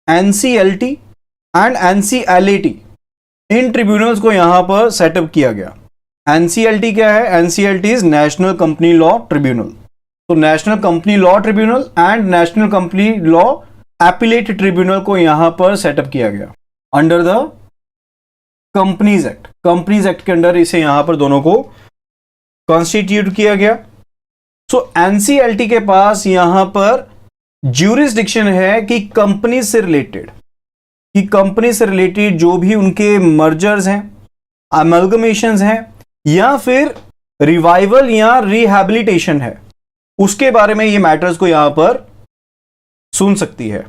NCLT and NCLAT, in tribunals को यहां पर सेटअप किया गया। NCLT क्या है? NCLT is national company law tribunal. तो national company law tribunal and national company law appellate tribunal को यहां पर सेटअप किया गया under the companies act. Companies act के अंडर इसे यहां पर दोनों को कॉन्स्टिट्यूट किया गया। सो NCLT के पास यहां पर ज्यूरिसडिक्शन है कि कंपनी से रिलेटेड, जो भी उनके मर्जर्स हैं, अमलगमेशंस हैं, या फिर रिवाइवल या रिहैबिलिटेशन है, उसके बारे में ये मैटर्स को यहां पर सुन सकती है।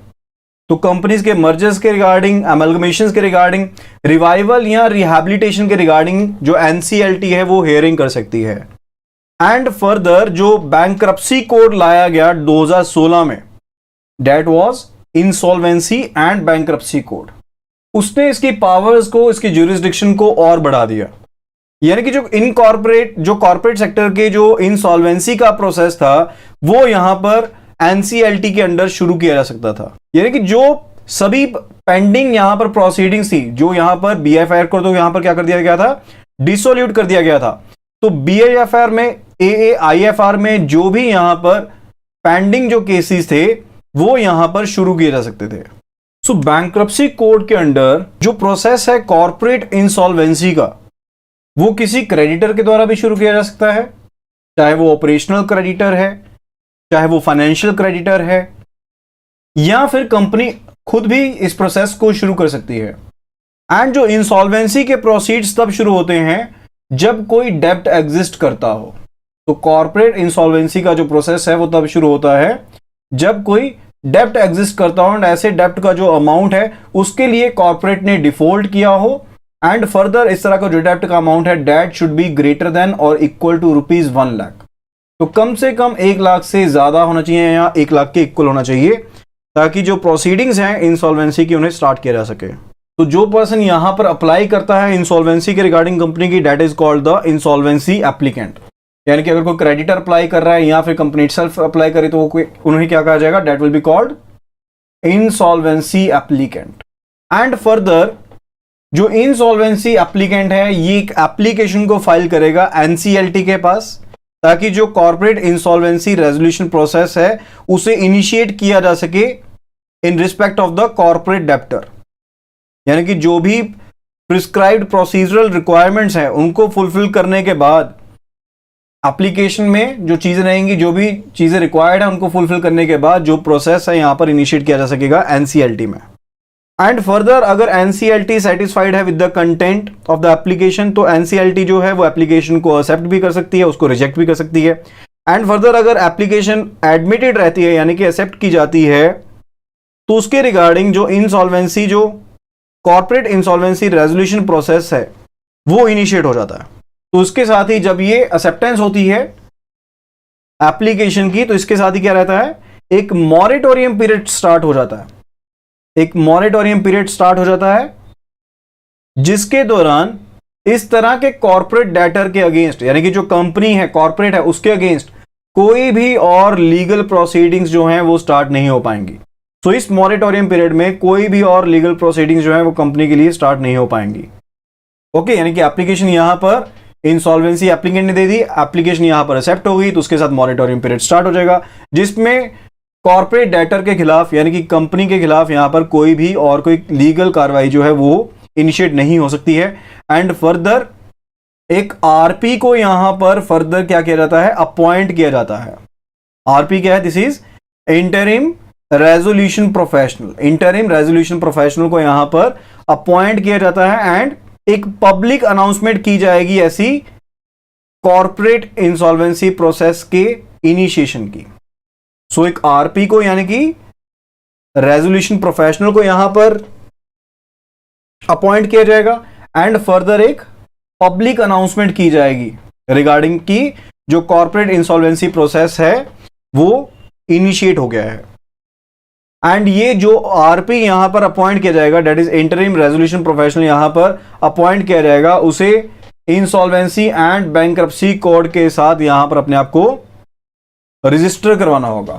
तो कंपनीज के मर्जर्स के रिगार्डिंग, अमलगमेशंस के रिगार्डिंग, रिवाइवल या रिहैबिलिटेशन के रिगार्डिंग जो NCLT है वो हियरिंग कर सकती है। एंड फर्दर जो बैंक्रप्सी कोड लाया गया 2016 में, that was insolvency and bankruptcy code, उसने इसकी पावर्स को, इसकी ज्यूरिसडिक्शन को और बढ़ा दिया। यानी कि जो कॉर्पोरेट सेक्टर के जो इंसॉल्वेंसी का प्रोसेस था वो यहां पर NCLT के अंडर शुरू किया जा सकता था। यानी कि जो सभी पेंडिंग यहां पर प्रोसीडिंग्स थी, जो यहां पर BIFR को तो यहां पर क्या कर दिया गया था? डिसोल्यूट कर दिया गया था। तो BIFR में, AAIFR में जो भी यहां पर पेंडिंग जो केसेस थे वो यहां पर शुरू किए जा सकते थे। सो बैंक्रप्सी कोड के अंडर जो प्रोसेस है कॉर्पोरेट इंसॉल्वेंसी का, वो किसी क्रेडिटर के द्वारा भी शुरू किया जा सकता है, चाहे वो ऑपरेशनल क्रेडिटर है, चाहे वो फाइनेंशियल क्रेडिटर है, या फिर कंपनी खुद भी इस प्रोसेस को शुरू कर सकती है। एंड जो इंसॉल्वेंसी के प्रोसीड्स तब शुरू होते हैं जब कोई डेब्ट एग्जिस्ट करता हो। तो कॉर्पोरेट इंसॉल्वेंसी का जो प्रोसेस है वो तब शुरू होता है जब कोई डेब्ट एग्जिस्ट करता हो, एंड ऐसे डेब्ट का जो अमाउंट है उसके लिए कॉर्पोरेट ने डिफॉल्ट किया हो, एंड फर्दर इस तरह का जो डेब्ट का अमाउंट है debt should be greater than और इक्वल टू ₹1 लाख। तो कम से कम 1 लाख से ज्यादा होना चाहिए या 1 लाख के इक्वल होना चाहिए, ताकि जो प्रोसीडिंग्स हैं इंसॉल्वेंसी की उन्हें स्टार्ट किया जा सके। तो जो पर्सन यहां पर अप्लाई करता है इंसॉल्वेंसी के रिगार्डिंग कंपनी की, that is called the insolvency applicant. यानी कि अगर कोई क्रेडिटर अप्लाई कर रहा है या फिर कंपनी इटसेल्फ अप्लाई करे तो उन्हें क्या कहा जाएगा? That will be called insolvency applicant. And further जो इंसॉल्वेंसी एप्लीकेंट है ये एक एप्लीकेशन को फाइल करेगा NCLT के पास, ताकि जो कॉर्पोरेट इंसॉल्वेंसी रेजोल्यूशन प्रोसेस है उसे इनिशिएट किया जा सके in respect of the corporate debtor. यानी कि जो भी प्रिस्क्राइब्ड प्रोसीजरल रिक्वायरमेंट्स हैं उनको फुलफिल करने के बाद एप्लीकेशन में जो चीजें रहेंगी, जो भी चीजें रिक्वायर्ड है उनको फुलफिल करने के बाद जो प्रोसेस है यहां पर इनिशिएट किया जा सकेगा NCLT में। एंड फर्दर अगर NCLT सेटिस्फाइड है with the content of the application, तो NCLT जो है वो एप्लीकेशन को एक्सेप्ट भी कर सकती है, उसको रिजेक्ट भी कर सकती है। एंड फर्दर अगर एप्लीकेशन एडमिटेड रहती है यानी कि एक्सेप्ट की जाती है, तो उसके रिगार्डिंग जो इंसॉल्वेंसी, जो कॉर्पोरेट इंसॉल्वेंसी रेजोल्यूशन प्रोसेस है वो इनिशिएट हो जाता है। तो उसके साथ ही जब ये एक्सेप्टेंस होती है एप्लीकेशन की, तो इसके साथ ही क्या रहता है? एक मॉरेटोरियम पीरियड स्टार्ट हो जाता है। एक मॉरेटोरियम पीरियड स्टार्ट हो जाता है जिसके दौरान इस तरह के कॉर्पोरेट डेटर के अगेंस्ट, यानी कि जो कंपनी है, कॉर्पोरेट है, उसके अगेंस्ट कोई भी और लीगल प्रोसीडिंग्स जो हैं वो स्टार्ट नहीं हो पाएंगी। तो इस मॉरेटोरियम पीरियड में कोई भी और लीगल प्रोसीडिंग्स जो है वो कंपनी के लिए स्टार्ट नहीं हो पाएंगी। ओके, यानी कि एप्लीकेशन यहां पर इंसॉल्वेंसी एप्लीकेंट ने दे दी, एप्लीकेशन यहां पर एक्सेप्ट हो गई, तो उसके साथ मॉरेटोरियम पीरियड स्टार्ट हो जाएगा, जिसमें कॉर्पोरेट डेटर के खिलाफ यानी कि कंपनी के खिलाफ यहां पर कोई भी और कोई लीगल कार्रवाई जो है वो इनिशिएट नहीं हो सकती है। एंड फर्दर एक RP को यहां पर फर्दर क्या किया जाता है? अपॉइंट किया जाता है। RP क्या है? This is interim resolution professional. Interim resolution professional को यहां पर अपॉइंट किया जाता है एंड एक पब्लिक अनाउंसमेंट की जाएगी ऐसी कॉर्पोरेट इंसॉल्वेंसी प्रोसेस के इनिशिएशन की। सो एक RP को यानी कि रेजोल्यूशन प्रोफेशनल को यहां पर अपॉइंट किया जाएगा एंड फर्दर एक पब्लिक अनाउंसमेंट की जाएगी रिगार्डिंग की जो कॉर्पोरेट इंसॉल्वेंसी प्रोसेस है वो इनिशिएट हो गया है। एंड ये जो RP यहां पर अपॉइंट किया जाएगा, that is interim resolution professional, यहां पर अपॉइंट किया जाएगा, उसे इंसॉल्वेंसी एंड बैंक्रप्सी कोड के साथ यहां पर अपने आप को रजिस्टर करवाना होगा।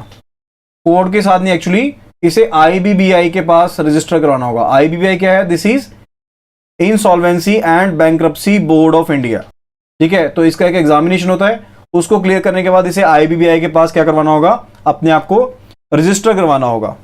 कोड के साथ नहीं, एक्चुअली इसे आईबीबीआई के पास रजिस्टर करवाना होगा। आईबीबीआई क्या है? This is insolvency and bankruptcy board of India. ठीक है, तो इसका एक एग्जामिनेशन होता है, उसको क्लियर करने के बाद इसे आईबीबीआई के पास क्या करवाना होगा? अपने आप को रजिस्टर करवाना होगा।